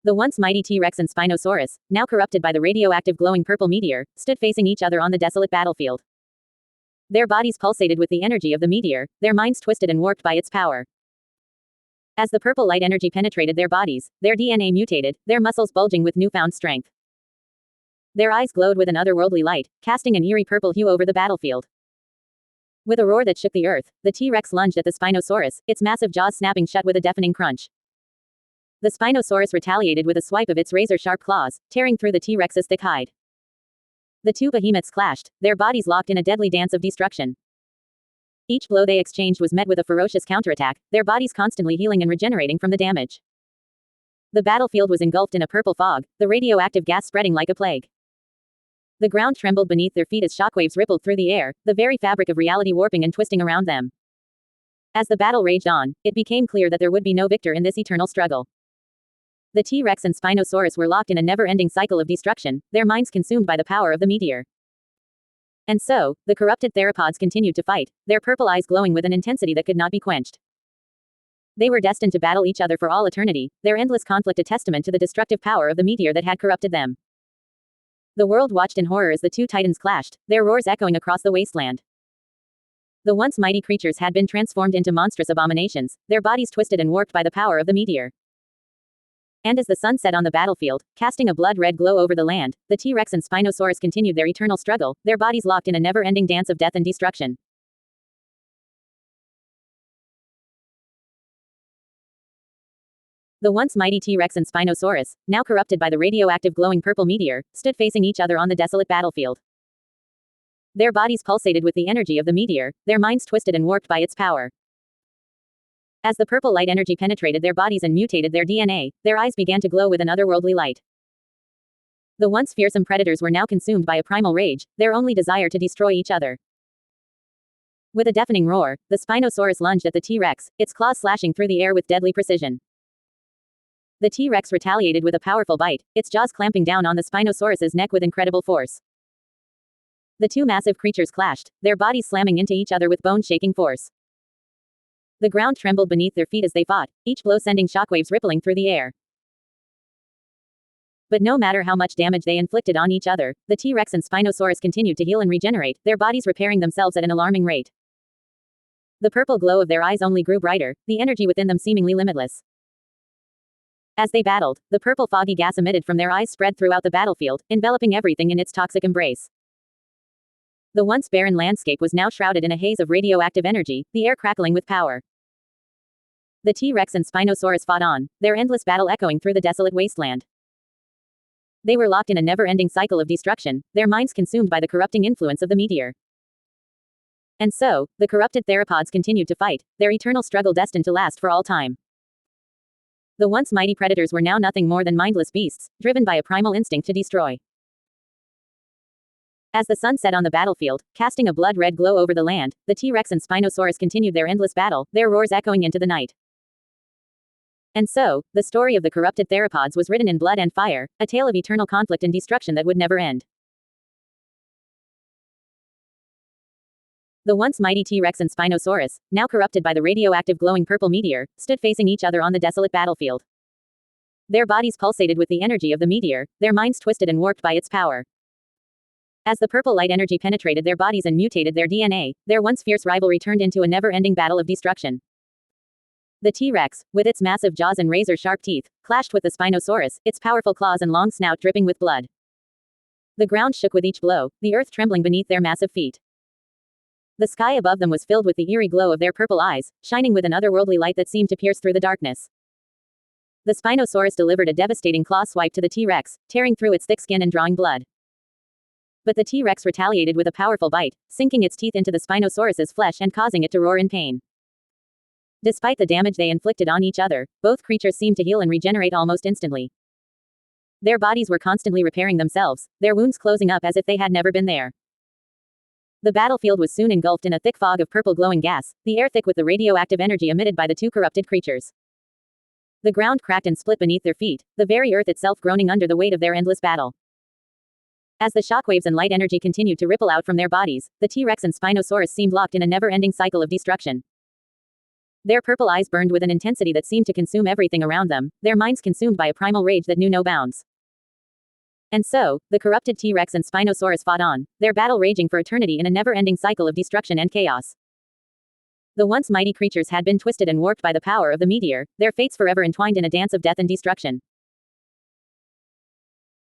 The once mighty T-Rex and Spinosaurus, now corrupted by the radioactive glowing purple meteor, stood facing each other on the desolate battlefield. Their bodies pulsated with the energy of the meteor, their minds twisted and warped by its power. As the purple light energy penetrated their bodies, their DNA mutated, their muscles bulging with newfound strength. Their eyes glowed with an otherworldly light, casting an eerie purple hue over the battlefield. With a roar that shook the earth, the T-Rex lunged at the Spinosaurus, its massive jaws snapping shut with a deafening crunch. The Spinosaurus retaliated with a swipe of its razor-sharp claws, tearing through the T-Rex's thick hide. The two behemoths clashed, their bodies locked in a deadly dance of destruction. Each blow they exchanged was met with a ferocious counterattack, their bodies constantly healing and regenerating from the damage. The battlefield was engulfed in a purple fog, the radioactive gas spreading like a plague. The ground trembled beneath their feet as shockwaves rippled through the air, the very fabric of reality warping and twisting around them. As the battle raged on, it became clear that there would be no victor in this eternal struggle. The T-Rex and Spinosaurus were locked in a never-ending cycle of destruction, their minds consumed by the power of the meteor. And so, the corrupted theropods continued to fight, their purple eyes glowing with an intensity that could not be quenched. They were destined to battle each other for all eternity, their endless conflict a testament to the destructive power of the meteor that had corrupted them. The world watched in horror as the two titans clashed, their roars echoing across the wasteland. The once mighty creatures had been transformed into monstrous abominations, their bodies twisted and warped by the power of the meteor. And as the sun set on the battlefield, casting a blood-red glow over the land, the T-Rex and Spinosaurus continued their eternal struggle, their bodies locked in a never-ending dance of death and destruction. The once mighty T-Rex and Spinosaurus, now corrupted by the radioactive glowing purple meteor, stood facing each other on the desolate battlefield. Their bodies pulsated with the energy of the meteor, their minds twisted and warped by its power. As the purple light energy penetrated their bodies and mutated their DNA, their eyes began to glow with an otherworldly light. The once fearsome predators were now consumed by a primal rage, their only desire to destroy each other. With a deafening roar, the Spinosaurus lunged at the T-Rex, its claws slashing through the air with deadly precision. The T-Rex retaliated with a powerful bite, its jaws clamping down on the Spinosaurus's neck with incredible force. The two massive creatures clashed, their bodies slamming into each other with bone-shaking force. The ground trembled beneath their feet as they fought, each blow sending shockwaves rippling through the air. But no matter how much damage they inflicted on each other, the T-Rex and Spinosaurus continued to heal and regenerate, their bodies repairing themselves at an alarming rate. The purple glow of their eyes only grew brighter, the energy within them seemingly limitless. As they battled, the purple foggy gas emitted from their eyes spread throughout the battlefield, enveloping everything in its toxic embrace. The once barren landscape was now shrouded in a haze of radioactive energy, the air crackling with power. The T-Rex and Spinosaurus fought on, their endless battle echoing through the desolate wasteland. They were locked in a never-ending cycle of destruction, their minds consumed by the corrupting influence of the meteor. And so, the corrupted theropods continued to fight, their eternal struggle destined to last for all time. The once mighty predators were now nothing more than mindless beasts, driven by a primal instinct to destroy. As the sun set on the battlefield, casting a blood-red glow over the land, the T-Rex and Spinosaurus continued their endless battle, their roars echoing into the night. And so, the story of the corrupted theropods was written in blood and fire, a tale of eternal conflict and destruction that would never end. The once mighty T-Rex and Spinosaurus, now corrupted by the radioactive glowing purple meteor, stood facing each other on the desolate battlefield. Their bodies pulsated with the energy of the meteor, their minds twisted and warped by its power. As the purple light energy penetrated their bodies and mutated their DNA, their once fierce rivalry turned into a never-ending battle of destruction. The T-Rex, with its massive jaws and razor-sharp teeth, clashed with the Spinosaurus, its powerful claws and long snout dripping with blood. The ground shook with each blow, the earth trembling beneath their massive feet. The sky above them was filled with the eerie glow of their purple eyes, shining with an otherworldly light that seemed to pierce through the darkness. The Spinosaurus delivered a devastating claw swipe to the T-Rex, tearing through its thick skin and drawing blood. But the T-Rex retaliated with a powerful bite, sinking its teeth into the Spinosaurus's flesh and causing it to roar in pain. Despite the damage they inflicted on each other, both creatures seemed to heal and regenerate almost instantly. Their bodies were constantly repairing themselves, their wounds closing up as if they had never been there. The battlefield was soon engulfed in a thick fog of purple glowing gas, the air thick with the radioactive energy emitted by the two corrupted creatures. The ground cracked and split beneath their feet, the very earth itself groaning under the weight of their endless battle. As the shockwaves and light energy continued to ripple out from their bodies, the T-Rex and Spinosaurus seemed locked in a never-ending cycle of destruction. Their purple eyes burned with an intensity that seemed to consume everything around them, their minds consumed by a primal rage that knew no bounds. And so, the corrupted T-Rex and Spinosaurus fought on, their battle raging for eternity in a never-ending cycle of destruction and chaos. The once mighty creatures had been twisted and warped by the power of the meteor, their fates forever entwined in a dance of death and destruction.